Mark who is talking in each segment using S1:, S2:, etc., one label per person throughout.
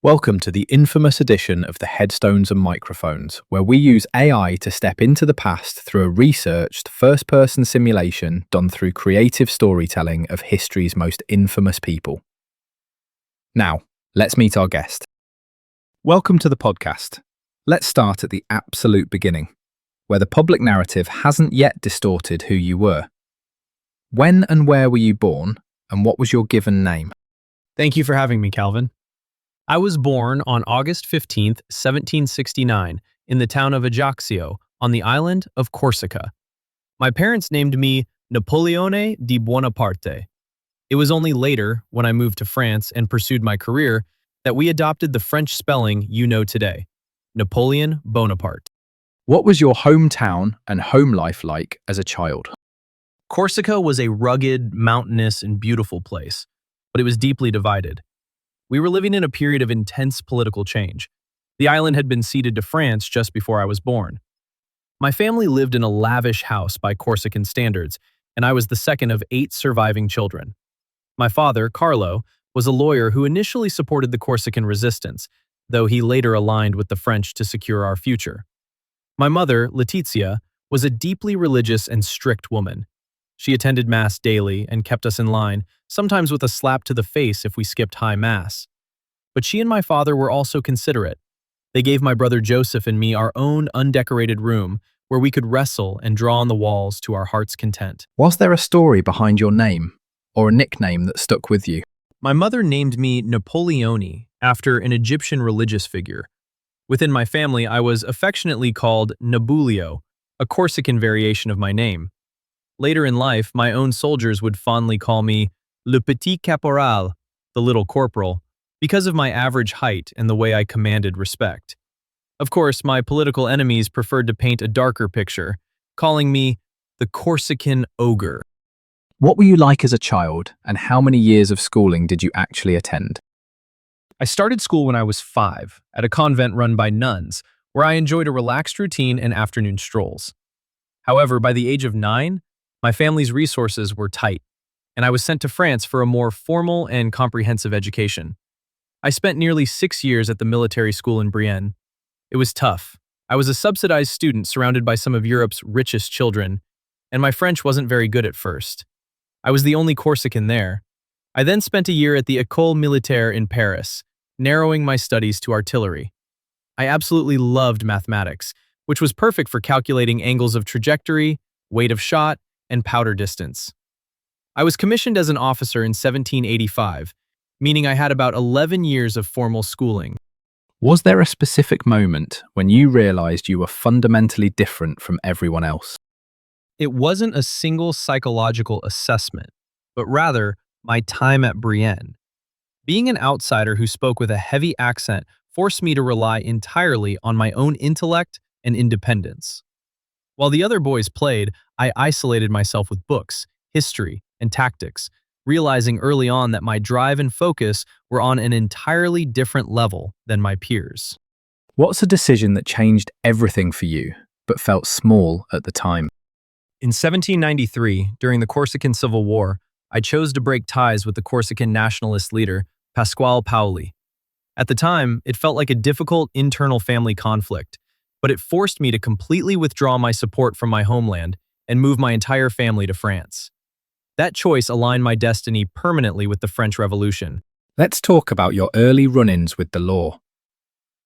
S1: Welcome to the infamous edition of the Headstones and Microphones, where we use AI to step into the past through a researched, first-person simulation done through creative storytelling of history's most infamous people. Now, let's meet our guest. Welcome to the podcast. Let's start at the absolute beginning, where the public narrative hasn't yet distorted who you were. When and where were you born, and what was your given name?
S2: Thank you for having me, Calvin. I was born on August 15th, 1769, in the town of Ajaccio, on the island of Corsica. My parents named me Napoleone di Bonaparte. It was only later, when I moved to France and pursued my career, that we adopted the French spelling you know today, Napoleon Bonaparte.
S1: What was your hometown and home life like as a child?
S2: Corsica was a rugged, mountainous, and beautiful place, but it was deeply divided. We were living in a period of intense political change. The island had been ceded to France just before I was born. My family lived in a lavish house by Corsican standards, and I was the second of 8 surviving children. My father, Carlo, was a lawyer who initially supported the Corsican resistance, though he later aligned with the French to secure our future. My mother, Letizia, was a deeply religious and strict woman. She attended Mass daily and kept us in line, sometimes with a slap to the face if we skipped high Mass. But she and my father were also considerate. They gave my brother Joseph and me our own undecorated room where we could wrestle and draw on the walls to our heart's content.
S1: Was there a story behind your name, or a nickname that stuck with you?
S2: My mother named me Napoleone after an Egyptian religious figure. Within my family, I was affectionately called Nabulio, a Corsican variation of my name. Later in life, my own soldiers would fondly call me Le Petit Caporal, the little corporal, because of my average height and the way I commanded respect. Of course, my political enemies preferred to paint a darker picture, calling me the Corsican Ogre.
S1: What were you like as a child, and how many years of schooling did you actually attend?
S2: I started school when I was 5, at a convent run by nuns, where I enjoyed a relaxed routine and afternoon strolls. However, by the age of 9, my family's resources were tight, and I was sent to France for a more formal and comprehensive education. I spent nearly 6 years at the military school in Brienne. It was tough. I was a subsidized student surrounded by some of Europe's richest children, and my French wasn't very good at first. I was the only Corsican there. I then spent a year at the École Militaire in Paris, narrowing my studies to artillery. I absolutely loved mathematics, which was perfect for calculating angles of trajectory, weight of shot, and powder distance. I was commissioned as an officer in 1785, meaning I had about 11 years of formal schooling.
S1: Was there a specific moment when you realized you were fundamentally different from everyone else?
S2: It wasn't a single psychological assessment, but rather my time at Brienne. Being an outsider who spoke with a heavy accent forced me to rely entirely on my own intellect and independence. While the other boys played, I isolated myself with books, history, and tactics, realizing early on that my drive and focus were on an entirely different level than my peers.
S1: What's a decision that changed everything for you, but felt small at the time?
S2: In 1793, during the Corsican Civil War, I chose to break ties with the Corsican nationalist leader, Pasquale Paoli. At the time, it felt like a difficult internal family conflict, but it forced me to completely withdraw my support from my homeland and move my entire family to France. That choice aligned my destiny permanently with the French Revolution.
S1: Let's talk about your early run-ins with the law.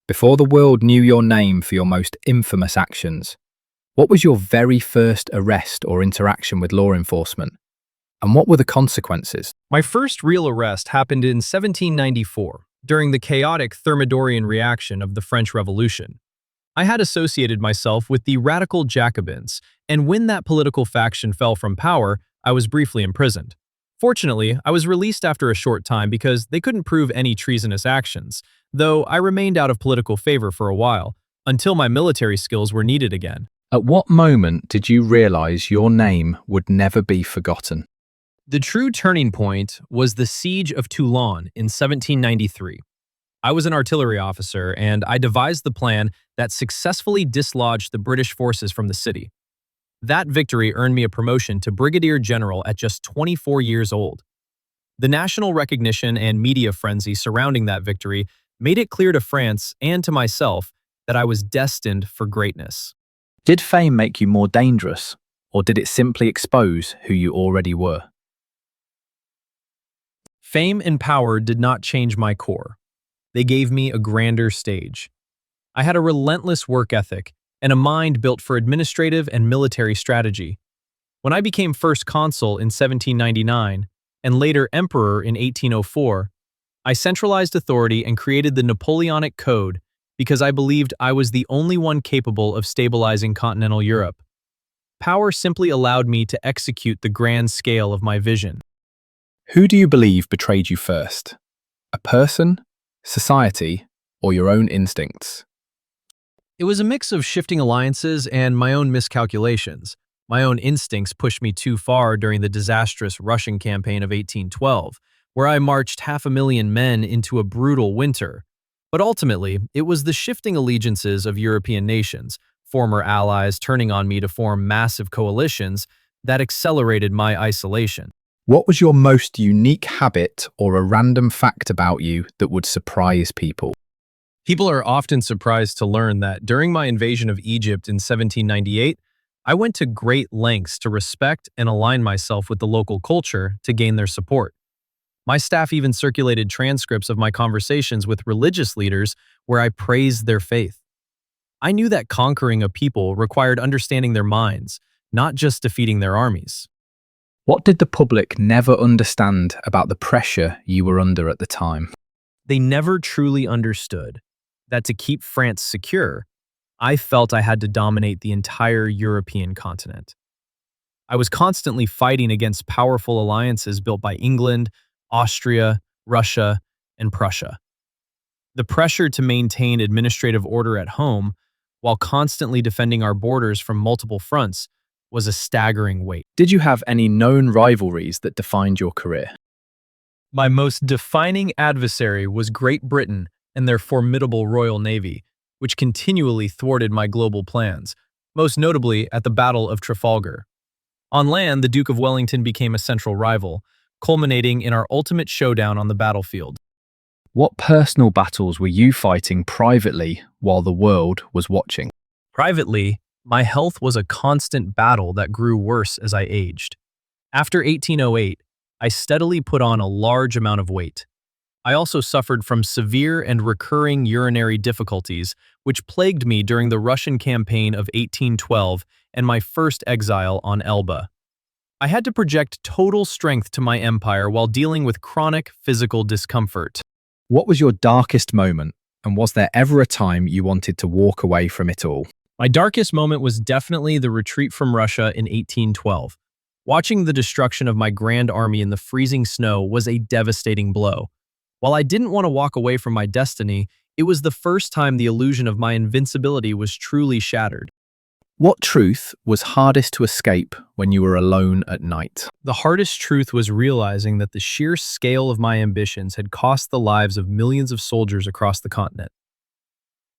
S1: Before the world knew your name for your most infamous actions, what was your very first arrest or interaction with law enforcement? And what were the consequences?
S2: My first real arrest happened in 1794, during the chaotic Thermidorian reaction of the French Revolution. I had associated myself with the radical Jacobins, and when that political faction fell from power, I was briefly imprisoned. Fortunately, I was released after a short time because they couldn't prove any treasonous actions, though I remained out of political favor for a while, until my military skills were needed again.
S1: At what moment did you realize your name would never be forgotten?
S2: The true turning point was the Siege of Toulon in 1793. I was an artillery officer, and I devised the plan that successfully dislodged the British forces from the city. That victory earned me a promotion to brigadier general at just 24 years old. The national recognition and media frenzy surrounding that victory made it clear to France and to myself that I was destined for greatness.
S1: Did fame make you more dangerous, or did it simply expose who you already were?
S2: Fame and power did not change my core. They gave me a grander stage. I had a relentless work ethic and a mind built for administrative and military strategy. When I became first consul in 1799 and later emperor in 1804, I centralized authority and created the Napoleonic Code because I believed I was the only one capable of stabilizing continental Europe. Power simply allowed me to execute the grand scale of my vision.
S1: Who do you believe betrayed you first? A person, society, or your own instincts?
S2: It was a mix of shifting alliances and my own miscalculations. My own instincts pushed me too far during the disastrous Russian campaign of 1812, where I marched 500,000 men into a brutal winter. But ultimately, it was the shifting allegiances of European nations, former allies turning on me to form massive coalitions, that accelerated my isolation.
S1: What was your most unique habit or a random fact about you that would surprise people?
S2: People are often surprised to learn that during my invasion of Egypt in 1798, I went to great lengths to respect and align myself with the local culture to gain their support. My staff even circulated transcripts of my conversations with religious leaders where I praised their faith. I knew that conquering a people required understanding their minds, not just defeating their armies.
S1: What did the public never understand about the pressure you were under at the time?
S2: They never truly understood that to keep France secure, I felt I had to dominate the entire European continent. I was constantly fighting against powerful alliances built by England, Austria, Russia, and Prussia. The pressure to maintain administrative order at home while constantly defending our borders from multiple fronts was a staggering weight.
S1: Did you have any known rivalries that defined your career?
S2: My most defining adversary was Great Britain and their formidable Royal Navy, which continually thwarted my global plans, most notably at the Battle of Trafalgar. On land, the Duke of Wellington became a central rival, culminating in our ultimate showdown on the battlefield.
S1: What personal battles were you fighting privately while the world was watching?
S2: Privately, my health was a constant battle that grew worse as I aged. After 1808, I steadily put on a large amount of weight. I also suffered from severe and recurring urinary difficulties, which plagued me during the Russian campaign of 1812 and my first exile on Elba. I had to project total strength to my empire while dealing with chronic physical discomfort.
S1: What was your darkest moment, and was there ever a time you wanted to walk away from it all?
S2: My darkest moment was definitely the retreat from Russia in 1812. Watching the destruction of my grand army in the freezing snow was a devastating blow. While I didn't want to walk away from my destiny, it was the first time the illusion of my invincibility was truly shattered.
S1: What truth was hardest to escape when you were alone at night?
S2: The hardest truth was realizing that the sheer scale of my ambitions had cost the lives of millions of soldiers across the continent.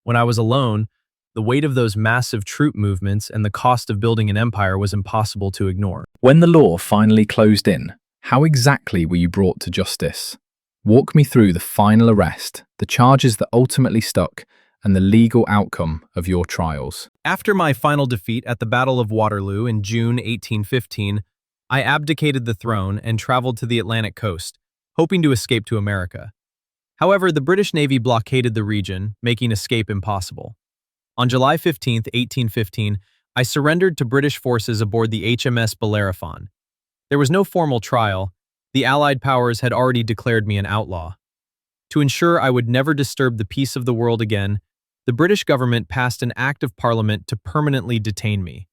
S2: When I was alone, the weight of those massive troop movements and the cost of building an empire was impossible to ignore.
S1: When the law finally closed in, how exactly were you brought to justice? Walk me through the final arrest, the charges that ultimately stuck, and the legal outcome of your trials.
S2: After my final defeat at the Battle of Waterloo in June 1815, I abdicated the throne and traveled to the Atlantic coast, hoping to escape to America. However, the British Navy blockaded the region, making escape impossible. On July 15, 1815, I surrendered to British forces aboard the HMS Bellerophon. There was no formal trial. The Allied powers had already declared me an outlaw. To ensure I would never disturb the peace of the world again, the British government passed an act of parliament to permanently detain me.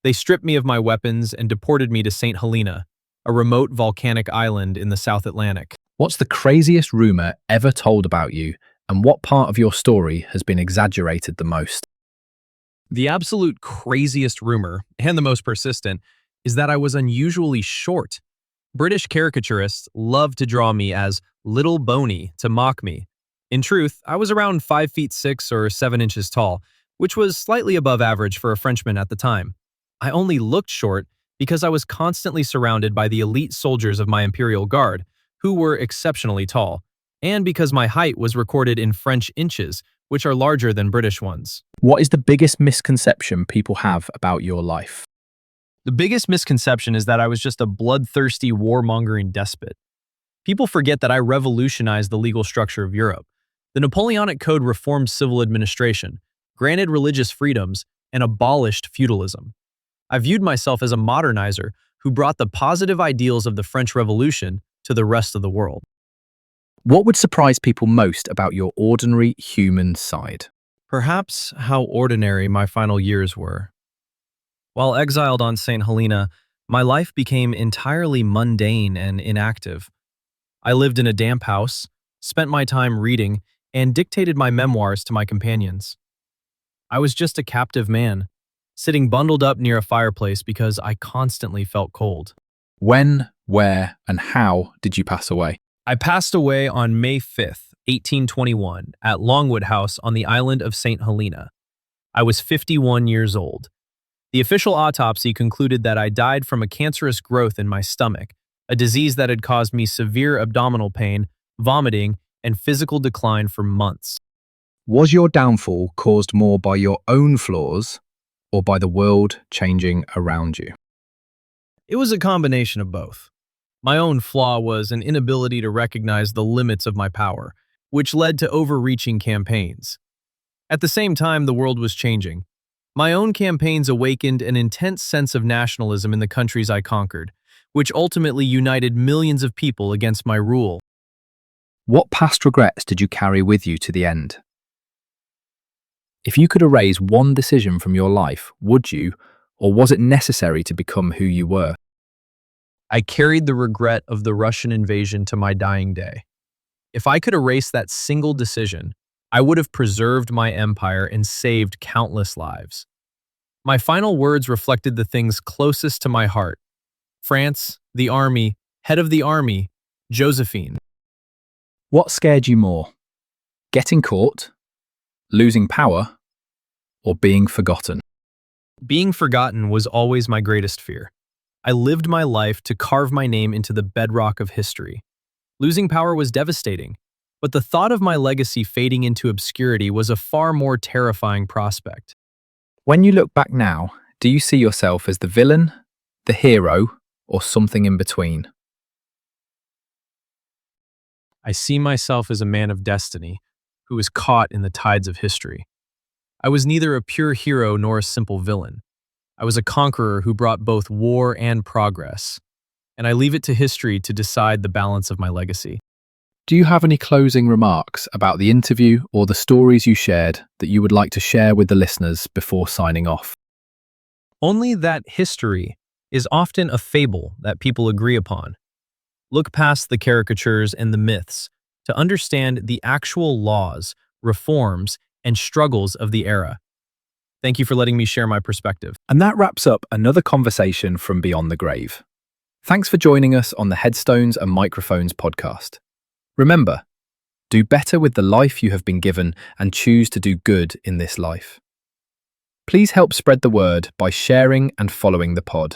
S2: They stripped me of my weapons and deported me to St. Helena, a remote volcanic island in the South Atlantic.
S1: What's the craziest rumor ever told about you, and what part of your story has been exaggerated the most?
S2: The absolute craziest rumor, and the most persistent, is that I was unusually short. British caricaturists love to draw me as Little Boney to mock me. In truth, I was around 5 feet 6 or 7 inches tall, which was slightly above average for a Frenchman at the time. I only looked short because I was constantly surrounded by the elite soldiers of my Imperial Guard, who were exceptionally tall. and because my height was recorded in French inches, which are larger than British ones.
S1: What is the biggest misconception people have about your life?
S2: The biggest misconception is that I was just a bloodthirsty, warmongering despot. People forget that I revolutionized the legal structure of Europe. The Napoleonic Code reformed civil administration, granted religious freedoms, and abolished feudalism. I viewed myself as a modernizer who brought the positive ideals of the French Revolution to the rest of the world.
S1: What would surprise people most about your ordinary human side?
S2: Perhaps how ordinary my final years were. While exiled on St. Helena, my life became entirely mundane and inactive. I lived in a damp house, spent my time reading, and dictated my memoirs to my companions. I was just a captive man, sitting bundled up near a fireplace because I constantly felt cold.
S1: When, where, and how did you pass away?
S2: I passed away on May 5th, 1821, at Longwood House on the island of St. Helena. I was 51 years old. The official autopsy concluded that I died from a cancerous growth in my stomach, a disease that had caused me severe abdominal pain, vomiting, and physical decline for months.
S1: Was your downfall caused more by your own flaws or by the world changing around you?
S2: It was a combination of both. My own flaw was an inability to recognize the limits of my power, which led to overreaching campaigns. At the same time, the world was changing. My own campaigns awakened an intense sense of nationalism in the countries I conquered, which ultimately united millions of people against my rule.
S1: What past regrets did you carry with you to the end? If you could erase one decision from your life, would you, or was it necessary to become who you were?
S2: I carried the regret of the Russian invasion to my dying day. If I could erase that single decision, I would have preserved my empire and saved countless lives. My final words reflected the things closest to my heart: France, the army, head of the army, Josephine.
S1: What scared you more? Getting caught, losing power, or being forgotten?
S2: Being forgotten was always my greatest fear. I lived my life to carve my name into the bedrock of history. Losing power was devastating, but the thought of my legacy fading into obscurity was a far more terrifying prospect.
S1: When you look back now, do you see yourself as the villain, the hero, or something in between?
S2: I see myself as a man of destiny who was caught in the tides of history. I was neither a pure hero nor a simple villain. I was a conqueror who brought both war and progress, and I leave it to history to decide the balance of my legacy.
S1: Do you have any closing remarks about the interview or the stories you shared that you would like to share with the listeners before signing off?
S2: Only that history is often a fable that people agree upon. Look past the caricatures and the myths to understand the actual laws, reforms, and struggles of the era. Thank you for letting me share my perspective.
S1: And that wraps up another conversation from Beyond the Grave. Thanks for joining us on the Headstones and Microphones podcast. Remember, do better with the life you have been given and choose to do good in this life. Please help spread the word by sharing and following the pod.